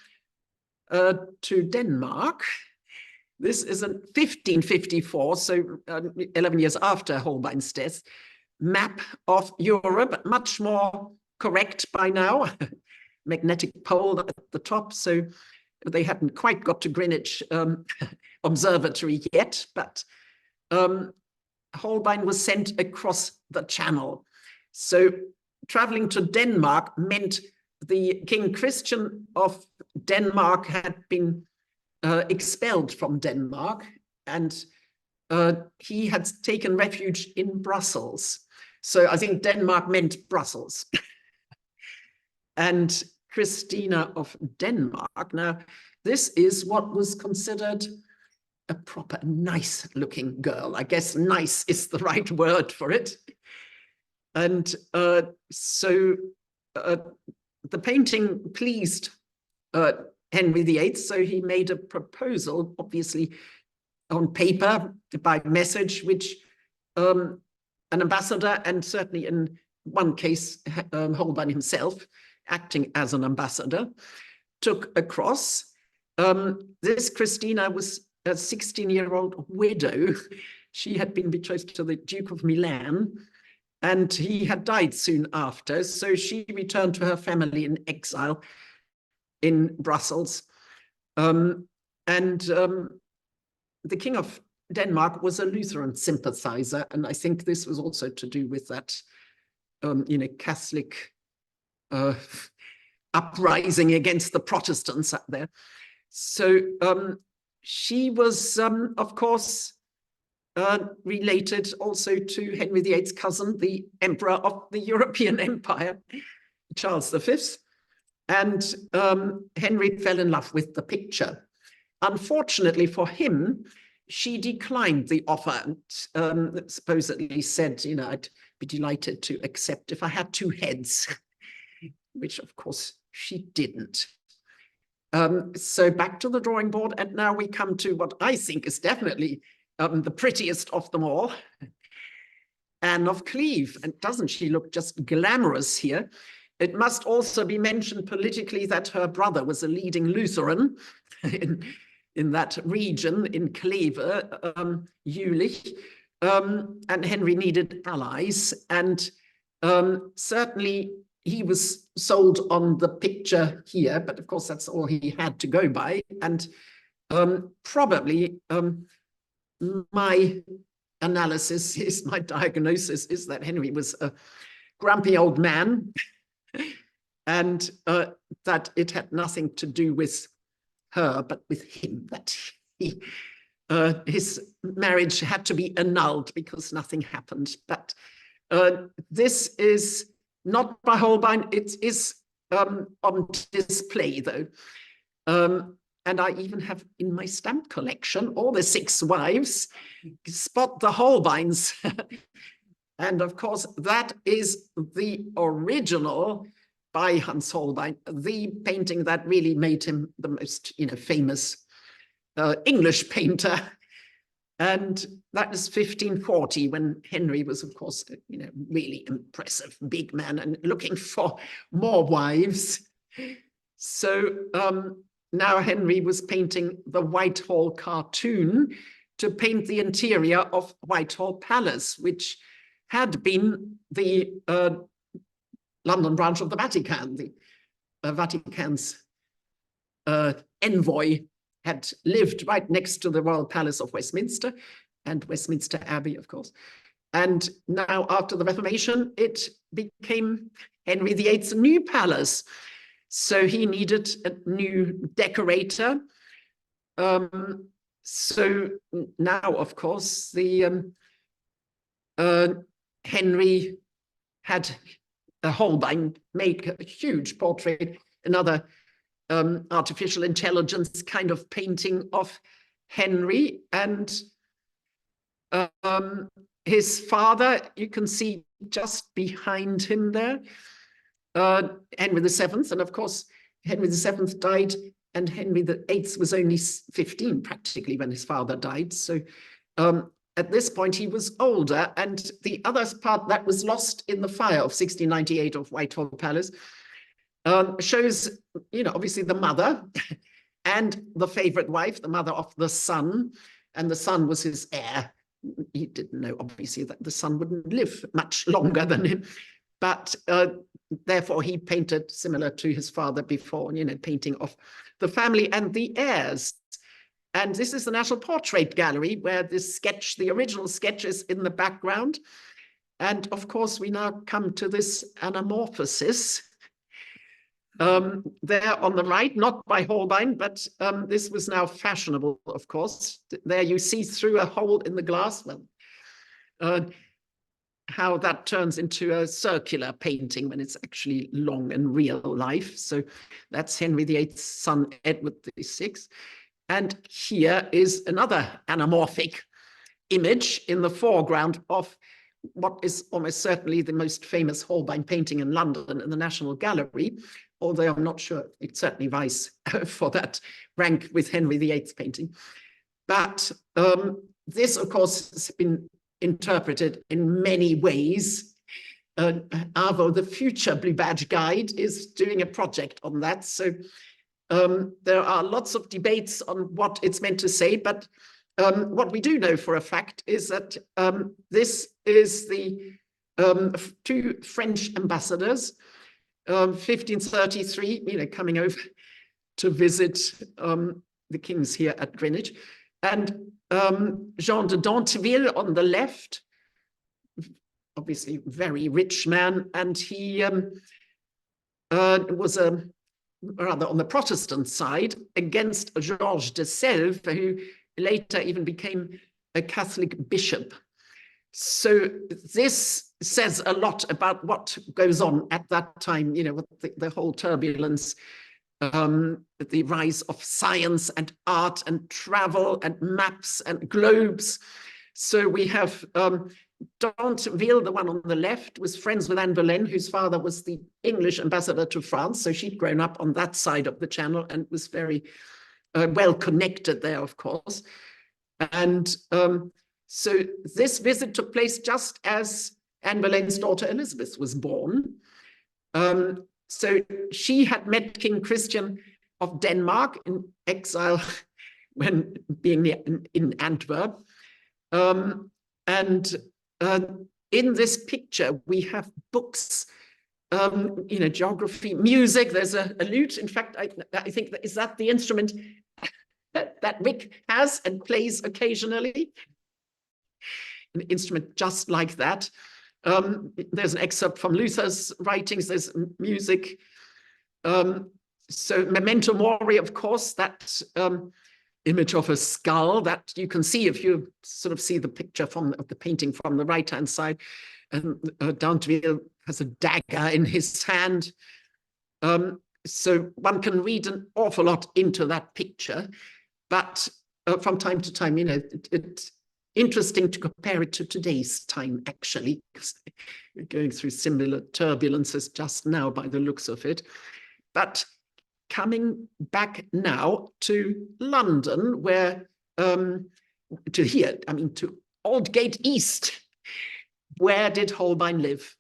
Denmark. This is in 1554, so 11 years after Holbein's death, map of Europe, much more correct by now. Magnetic pole at the top, so they hadn't quite got to Greenwich Observatory yet, but Holbein was sent across the channel. So traveling to Denmark meant the King Christian of Denmark had been expelled from Denmark, and he had taken refuge in Brussels. So I think Denmark meant Brussels. And Christina of Denmark. Now, this is what was considered a proper nice-looking girl. I guess nice is the right word for it. And so the painting pleased Henry VIII, so he made a proposal, obviously on paper, by message, which an ambassador, and certainly in one case, Holbein himself, acting as an ambassador, took across. This Christina was a 16-year-old widow. She had been betrothed to the Duke of Milan, and he had died soon after. So she returned to her family in exile in Brussels. The King of Denmark was a Lutheran sympathizer, and I think this was also to do with that, Catholic uprising against the Protestants up there. So she was, of course, related also to Henry VIII's cousin, the Emperor of the European Empire, Charles V. And Henry fell in love with the picture. Unfortunately for him, she declined the offer and supposedly said, you know, I'd be delighted to accept if I had two heads, which of course she didn't. So back to the drawing board, and now we come to what I think is definitely the prettiest of them all, Anne of Cleve. And doesn't she look just glamorous here? It must also be mentioned politically that her brother was a leading Lutheran in that region, in Kleve, Jülich, and Henry needed allies. And certainly he was sold on the picture here, but of course that's all he had to go by. And probably my analysis is, my diagnosis is that Henry was a grumpy old man, and that it had nothing to do with her, but with him, that he, his marriage had to be annulled because nothing happened. But this is not by Holbein, it is on display though. And I even have in my stamp collection all the 6 wives, spot the Holbeins. And of course, that is the original by Hans Holbein, the painting that really made him the most, you know, famous English painter. And that is 1540, when Henry was, of course, you know, really impressive, big man and looking for more wives. So now Henry was painting the Whitehall cartoon to paint the interior of Whitehall Palace, which had been the London branch of the Vatican. The Vatican's envoy had lived right next to the Royal Palace of Westminster and Westminster Abbey, of course. And now after the Reformation, it became Henry VIII's new palace. So he needed a new decorator. So now, of course, the Henry had Holbein make a huge portrait, another artificial intelligence kind of painting of Henry. And his father, you can see just behind him there, Henry VII. And of course, Henry VII died, and Henry VIII was only 15 practically when his father died. So at this point, he was older. And the other part that was lost in the fire of 1698 of Whitehall Palace shows, you know, obviously the mother and the favorite wife, the mother of the son, and the son was his heir. He didn't know, obviously, that the son wouldn't live much longer than him, but therefore he painted similar to his father before, you know, painting of the family and the heirs. And this is the National Portrait Gallery, where this sketch, the original sketch, is in the background. And of course, we now come to this anamorphosis. There on the right, not by Holbein, but this was now fashionable, of course. There you see through a hole in the glass, well, how that turns into a circular painting when it's actually long and real life. So that's Henry VIII's son, Edward VI. And here is another anamorphic image in the foreground of what is almost certainly the most famous Holbein painting in London in the National Gallery, although I'm not sure it certainly vies for that rank with Henry VIII's painting. But this, of course, has been interpreted in many ways. Arvo, the future Blue Badge Guide, is doing a project on that. So there are lots of debates on what it's meant to say, but what we do know for a fact is that this is the 2 French ambassadors, 1533, you know, coming over to visit the kings here at Greenwich, and Jean de Danteville on the left, obviously very rich man, and he was rather on the Protestant side against Georges de Selve, who later even became a Catholic bishop. So this says a lot about what goes on at that time, you know, with the whole turbulence, the rise of science and art and travel and maps and globes. So we have D'Anteville, the one on the left, was friends with Anne Boleyn, whose father was the English ambassador to France. So she'd grown up on that side of the channel and was very well connected there, of course. And so this visit took place just as Anne Boleyn's daughter Elizabeth was born. So she had met King Christian of Denmark in exile when being in Antwerp. In this picture, we have books, you know, geography, music. There's a lute. In fact, I think is that the instrument that Rick has and plays occasionally. An instrument just like that. There's an excerpt from Luther's writings. There's music. So Memento Mori, of course, that image of a skull that you can see if you sort of see the picture of the painting from the right-hand side. And D'Anteville has a dagger in his hand. So one can read an awful lot into that picture. But from time to time, you know, it's interesting to compare it to today's time, actually, because we're going through similar turbulences just now by the looks of it. But coming back now to London, where, to here, I mean, to Aldgate East, where did Holbein live?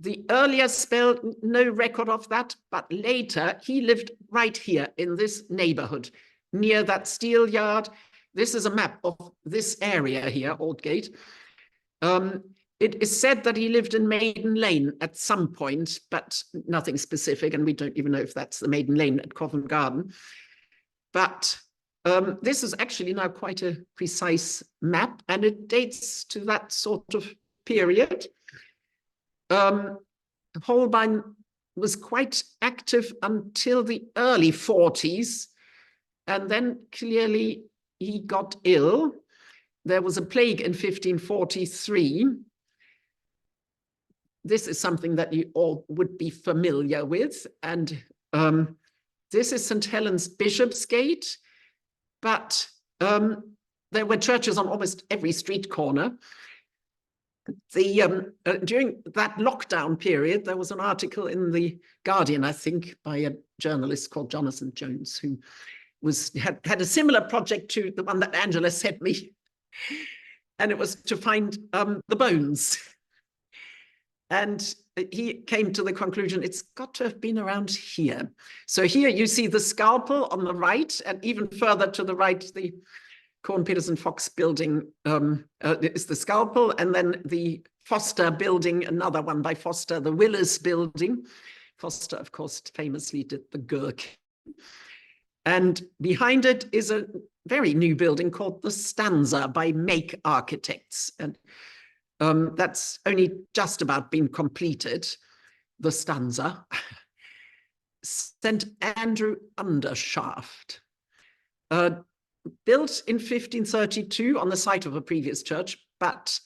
The earlier spell, no record of that, but later he lived right here in this neighborhood, near that steel yard. This is a map of this area here, Aldgate. It is said that he lived in Maiden Lane at some point, but nothing specific, and we don't even know if that's the Maiden Lane at Covent Garden. But this is actually now quite a precise map, and it dates to that sort of period. Holbein was quite active until the early 40s, and then clearly he got ill. There was a plague in 1543. This is something that you all would be familiar with. And this is St. Helens Bishopsgate, but there were churches on almost every street corner. During that lockdown period, there was an article in The Guardian, I think, by a journalist called Jonathan Jones, who had a similar project to the one that Angela sent me. And it was to find the bones. And he came to the conclusion, it's got to have been around here. So here you see the scalpel on the right, and even further to the right, the Corn Peterson Fox building is the scalpel, and then the Foster building, another one by Foster, the Willis building. Foster, of course, famously did the Gherkin. And behind it is a very new building called the Stanza by Make Architects. And that's only just about been completed, the Stanza. St. Andrew Undershaft, built in 1532 on the site of a previous church, but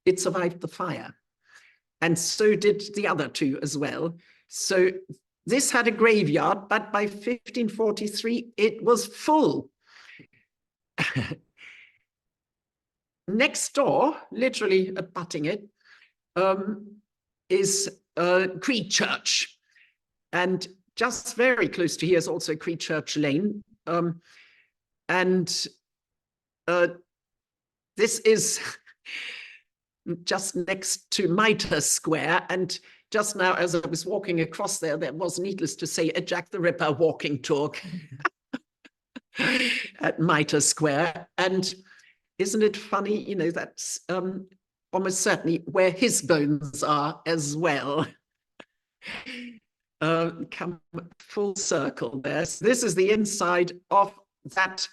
it survived the fire. And so did the other two as well. So this had a graveyard, but by 1543, it was full. Next door, literally abutting it, is Creed Church. And just very close to here is also Creed Church Lane. This is just next to Mitre Square. And just now, as I was walking across there, there was, needless to say, a Jack the Ripper walking talk at Mitre Square. And isn't it funny, you know, that's almost certainly where his bones are as well. Come full circle there. So this is the inside of that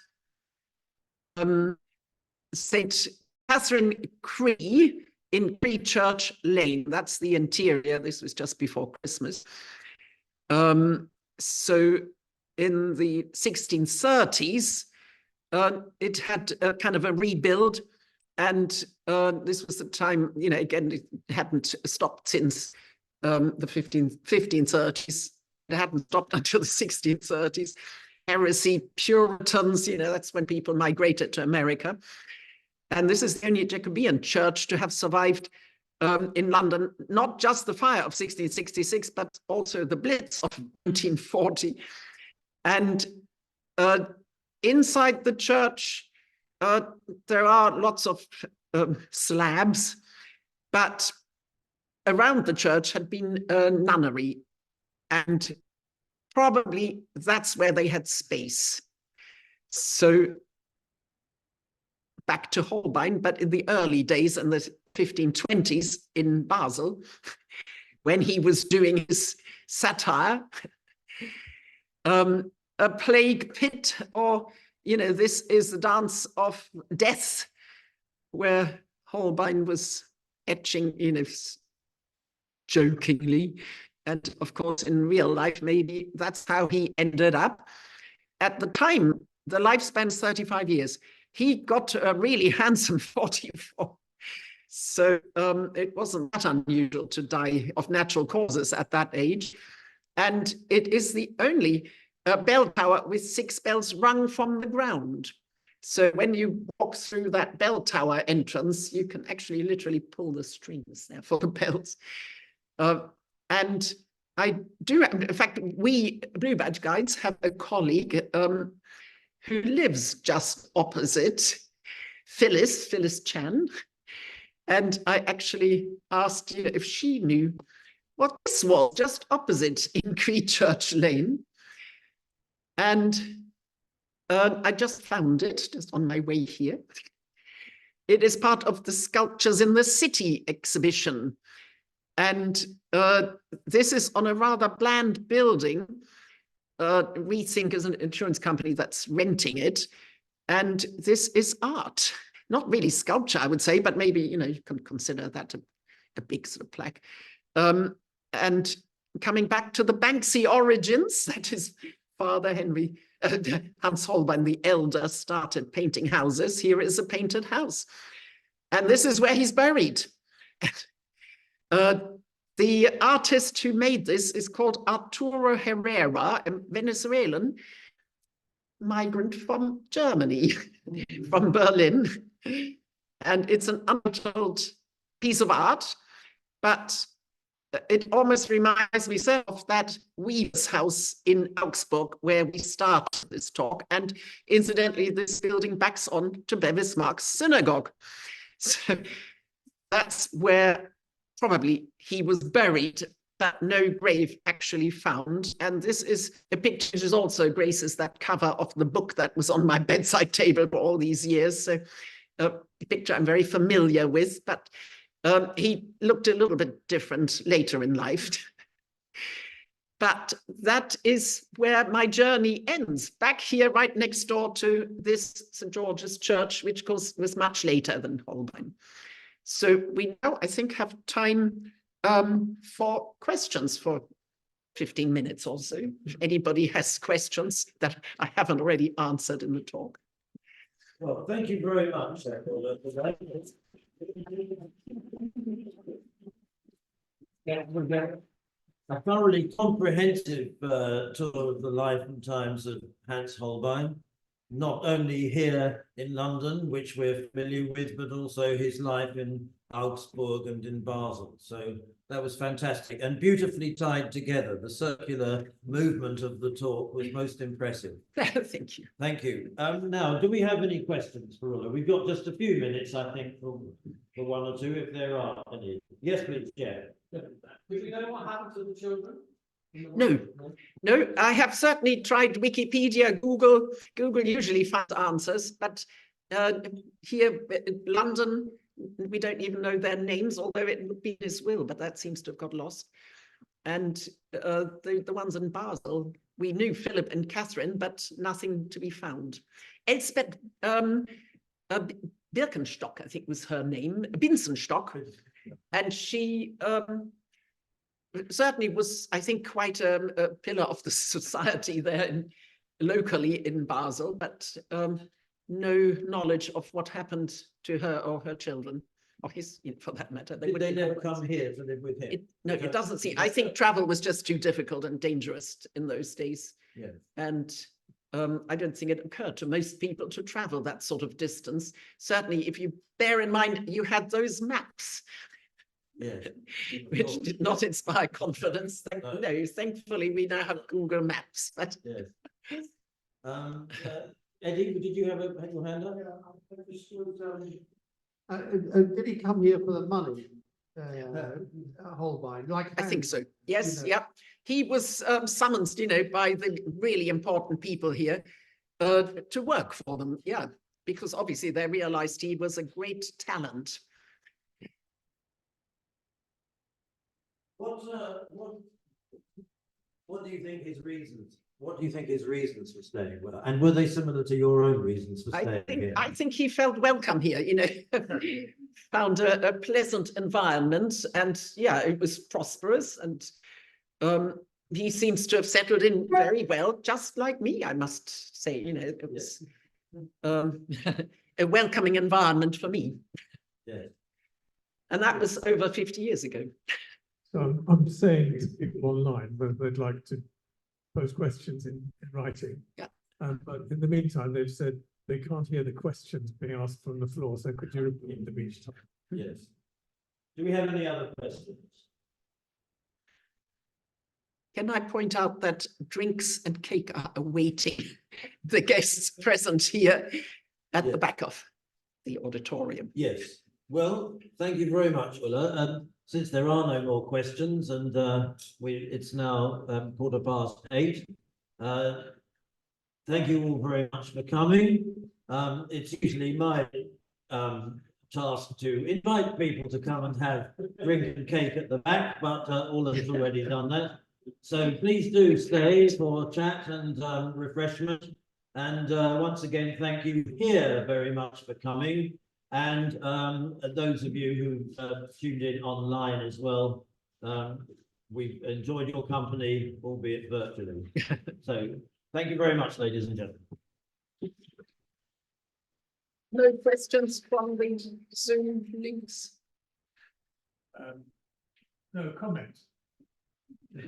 St. Catherine Cree in Cree Church Lane. That's the interior. This was just before Christmas. So in the 1630s, it had a kind of a rebuild. And this was the time, you know, again, it hadn't stopped since the 1530s. It hadn't stopped until the 1630s. Heresy, Puritans, you know, that's when people migrated to America. And this is the only Jacobean church to have survived in London, not just the fire of 1666, but also the Blitz of 1940. And inside the church, there are lots of slabs, but around the church had been a nunnery, and probably that's where they had space. So back to Holbein, but in the early days in the 1520s in Basel, when he was doing his satire, a plague pit, or, you know, this is the dance of death, where Holbein was etching, you know, jokingly. And of course, in real life, maybe that's how he ended up. At the time, the lifespan is 35 years. He got a really handsome 44. So it wasn't that unusual to die of natural causes at that age. And it is the only bell tower with 6 bells rung from the ground. So when you walk through that bell tower entrance, you can actually literally pull the strings there for the bells. And I do, in fact, we Blue Badge Guides have a colleague who lives just opposite, Phyllis Chan. And I actually asked, you know, if she knew what this was, just opposite in Church Lane. And I just found it just on my way here. It is part of the Sculptures in the City exhibition. And this is on a rather bland building. We think as an insurance company that's renting it. And this is art. Not really sculpture, I would say, but maybe, you know, you can consider that a big sort of plaque. And coming back to the Banksy origins, that is Father Hans Holbein the Elder started painting houses. Here is a painted house. And this is where he's buried. The artist who made this is called Arturo Herrera, a Venezuelan migrant from Germany, from Berlin. And it's an untold piece of art, but it almost reminds me of that Weaver's house in Augsburg, where we start this talk. And incidentally, this building backs on to Bevis Mark's synagogue. So that's where probably he was buried, but no grave actually found. And this is a picture which is also graces that cover of the book that was on my bedside table for all these years. So a picture I'm very familiar with, but he looked a little bit different later in life. But that is where my journey ends, back here right next door to this St. George's Church, which of course was much later than Holbein. So we now, I think, have time for questions for 15 minutes or so. If anybody has questions that I haven't already answered in the talk. Well, thank you very much, Ulla, for that. That was a thoroughly comprehensive tour of the life and times of Hans Holbein, not only here in London, which we're familiar with, but also his life in Augsburg and in Basel. So that was fantastic and beautifully tied together. The circular movement of the talk was most impressive. Thank you. Thank you. Now, do we have any questions for Ulla? We've got just a few minutes, I think, for one or two, if there are any. Yes, please, Jeff. Do we know what happened to the children? No, I have certainly tried Wikipedia, Google. Google usually finds answers, but here in London, we don't even know their names, although it would be in his will, but that seems to have got lost. And the ones in Basel, we knew Philip and Catherine, but nothing to be found. Elspeth Birkenstock, I think was her name, Binsenstock, and she certainly was, I think, quite a pillar of the society there locally in Basel, but no knowledge of what happened to her or her children, or his, for that matter. Did they wouldn't never know. come here to live with him? No, it doesn't seem. I think travel was just too difficult and dangerous in those days. Yeah. And I don't think it occurred to most people to travel that sort of distance. Certainly, if you bear in mind, you had those maps, Yeah. which did not inspire confidence. No. No, thankfully, we now have Google Maps. But Yes. Eddie, did you have your hand up? Did he come here for the money? Holbein, like I think so. Yes, know. yeah. He was summoned, by the really important people here to work for them. Yeah, because obviously they realized he was a great talent. What do you think his reasons? What do you think his reasons for staying were? And were they similar to your own reasons for staying here? I think he felt welcome here, found a pleasant environment, and yeah, it was prosperous, and he seems to have settled in very well, just like me, I must say. It was a welcoming environment for me. Yeah. And that was over 50 years ago. So I'm saying to people online that they'd like to pose questions in writing. Yeah. But in the meantime, they've said they can't hear the questions being asked from the floor. So could you repeat them each time? Yes. Do we have any other questions? Can I point out that drinks and cake are awaiting the guests present here at the back of the auditorium? Yes. Well, thank you very much, Ulla. Since there are no more questions, and it's now 8:15. Thank you all very much for coming. It's usually my task to invite people to come and have drink and cake at the back, but Ulla's already done that. So please do stay for chat and refreshment. And once again, thank you here very much for coming. And those of you who tuned in online as well, we've enjoyed your company, albeit virtually. So thank you very much, ladies and gentlemen. No questions from the Zoom links? No comment.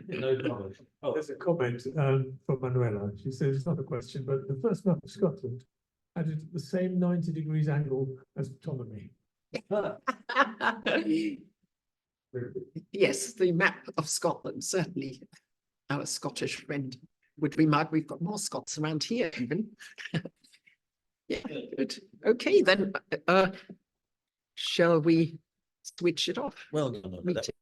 No problem. Oh, There's a comment from Manuela. She says it's not a question, but the first map of Scotland had it at the same 90 degrees angle as Ptolemy. Yes, the map of Scotland, certainly. Our Scottish friend would remark we've got more Scots around here even. Yeah, good. Okay, then shall we switch it off? well done. Meeting.